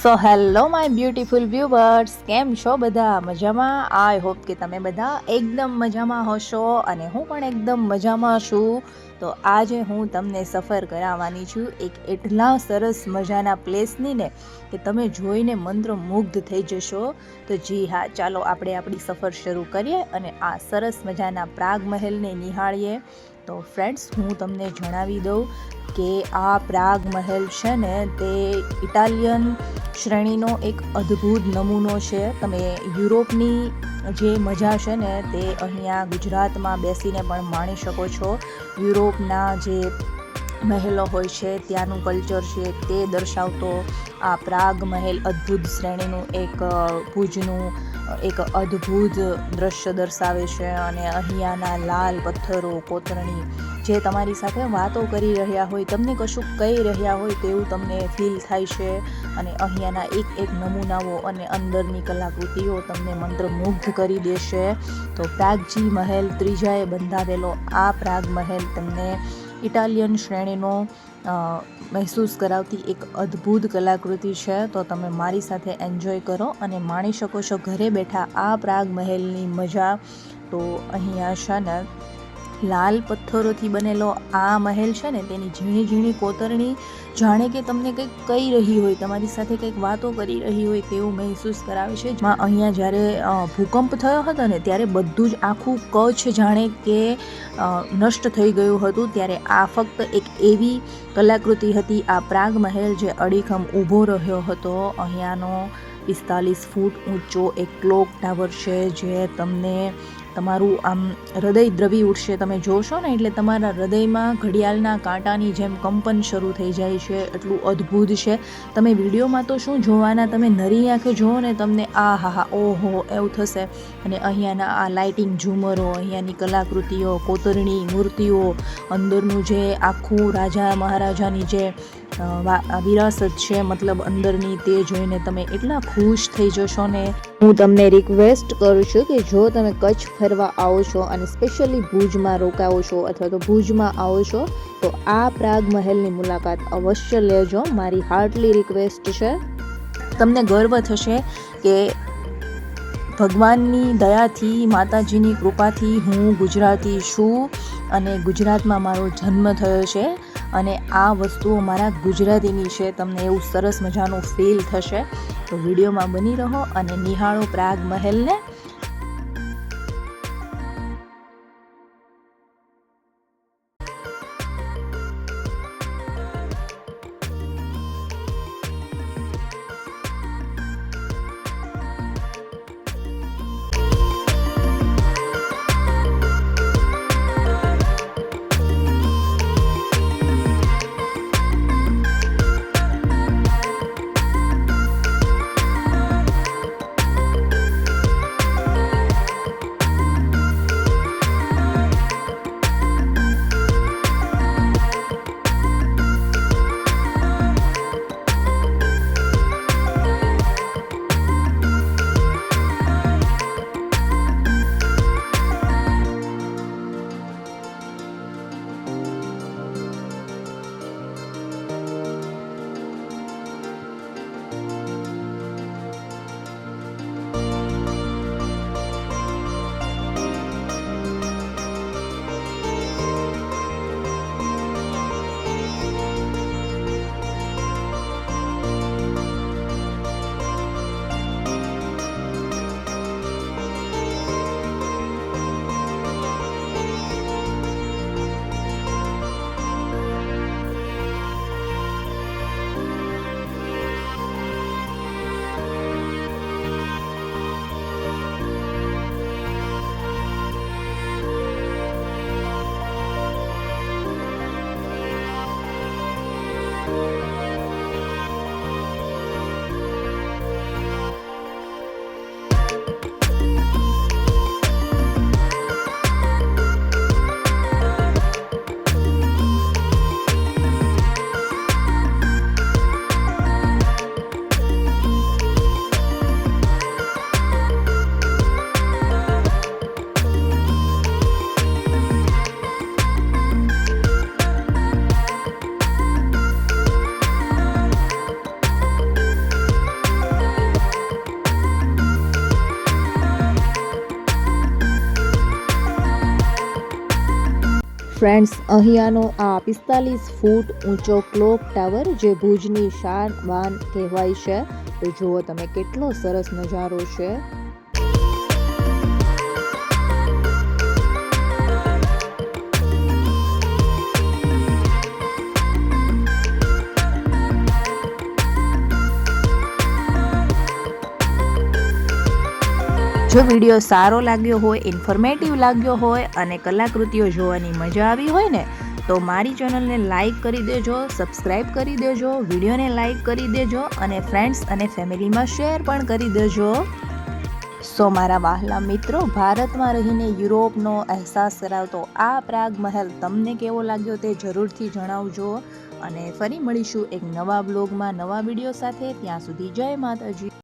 So hello my beautiful viewers, કેમ છો બધા? મજામાં? આઈ હોપ કે તમે બધા એકદમ મજામાં હશો અને હું પણ એકદમ મજામાં છું. તો આજે હું તમને સફર કરાવવાની છું એક એટલા સરસ મજાના પ્લેસની ને કે તમે જોઈને મંત્રમુગ્ધ થઈ જશો. તો જી હા, ચાલો આપણે આપણી સફર શરૂ કરીએ અને આ સરસ મજાના પ્રાગ મહેલને નિહાળીએ. તો ફ્રેન્ડ્સ, હું તમને જણાવી દઉં કે આ પ્રાગ મહેલ છે ને તે ઇટાલિયન શ્રેણીનો એક અદ્ભુત નમૂનો છે. તમે યુરોપની જે મજા છે ને તે અહીંયા ગુજરાતમાં બેસીને પણ માણી શકો છો. યુરોપના જે મહેલો હોય છે ત્યાંનું કલ્ચર છે તે દર્શાવતો આ પ્રાગ મહેલ અદ્ભુત શ્રેણીનું એક ભુજનું એક અદ્ભુત દ્રશ્ય દર્શાવે છે. અને અહીંયાના લાલ પથ્થરો, કોતરણી જે તમારી સાથે વાતો કરી રહ્યા હોય, તમને કશું કહી રહ્યા હોય તેવું તમને ફીલ થાય છે. અને અહીંયાના એક નમૂનાઓ અને અંદરની કલાકૃતિઓ તમને મંત્રમુગ્ધ કરી દેશે. તો પ્રાગજી મહેલ ત્રીજાએ બંધાવેલો આ પ્રાગ મહેલ તમને ઇટાલિયન શ્રેણીનો મહેસૂસ કરાવતી એક અદ્ભુત કલાકૃતિ છે. તો તમે મારી સાથે એન્જોય કરો અને માણી શકો છો ઘરે બેઠા આ પ્રાગ મહેલની મજા. તો અહીંયા છે ને લાલ પથ્થરોથી બનેલો આ મહેલ છે ને તેની ઝીણી ઝીણી કોતરણી જાણે કે તમને કંઈક કહી રહી હોય, તમારી સાથે કંઈક વાતો કરી રહી હોય તેવું મહેસૂસ કરાવે છે. અહીંયા જ્યારે ભૂકંપ થયો હતો ને ત્યારે બધું જ આખું કચ્છ જાણે કે નષ્ટ થઈ ગયું હતું. ત્યારે આ ફક્ત એક એવી કલાકૃતિ હતી, આ પ્રાગ મહેલ જે અડીખમ ઊભો રહ્યો હતો. અહીંયાનો 45 ફૂટ ઊંચો એક ક્લોક ટાવર છે જે તમને તમારું આમ હૃદય દ્રવી ઉઠશે. તમે જોશો ને એટલે તમારા હૃદયમાં ઘડિયાળના કાંટાની જેમ કંપન શરૂ થઈ જાય છે. એટલું અદ્ભુત છે. તમે વિડીયોમાં તો શું જોવાના, તમે નરી આંખે જુઓ ને તમને આ હા ઓહો એવું થશે. અને અહીંયાના આ લાઇટિંગ ઝુમરો, અહીંયાની કલાકૃતિઓ, કોતરણી મૂર્તિઓ, અંદરનું જે આખું રાજા મહારાજાની જે વિરાસત છે મતલબ અંદરની, તે જોઈને તમે એટલા ખુશ થઈ જશો ને. હું તમને રિક્વેસ્ટ કરું છું કે જો તમે કચ્છ ફરવા આવો છો અને સ્પેશિયલી ભુજમાં રોકાવો છો અથવા તો ભુજમાં આવો છો તો આ પ્રાગ મહેલની મુલાકાત અવશ્ય લેજો. મારી હાર્ટલી રિક્વેસ્ટ છે. તમને ગર્વ થશે કે ભગવાનની દયાથી, માતાજીની કૃપાથી હું ગુજરાતી છું અને ગુજરાતમાં મારો જન્મ થયો છે અને આ વસ્તુઓ મારા ગુજરાતીની છે. તમને એવું સરસ મજાનું ફીલ થશે. તો વિડીયોમાં બની રહો અને નિહાળો પ્રાગ મહેલને. ફ્રેન્ડ્સ, અહીંયાનો આ 45 ફૂટ ઊંચો ક્લોક ટાવર જે ભુજની શાન બાન કહેવાય છે, તો જુઓ તમે કેટલો સરસ નજારો છે. જો વિડીયો સારો લાગ્યો હોય, ઇન્ફોર્મેટિવ લાગ્યો હોય અને કલાકૃતિઓ જોવાની મજા આવી હોય ને, તો મારી ચેનલને લાઇક કરી દેજો, સબસ્ક્રાઈબ કરી દેજો, વિડીયોને લાઇક કરી દેજો અને ફ્રેન્ડ્સ અને ફેમિલીમાં શેર પણ કરી દેજો. સો મારા વહાલા મિત્રો, ભારતમાં રહીને યુરોપનો અહેસાસ કરાવતો આ પ્રાગ મહેલ તમને કેવો લાગ્યો તે જરૂરથી જણાવજો. અને ફરી મળીશું એક નવા બ્લોગમાં નવા વિડીયો સાથે. ત્યાં સુધી જય માતાજી.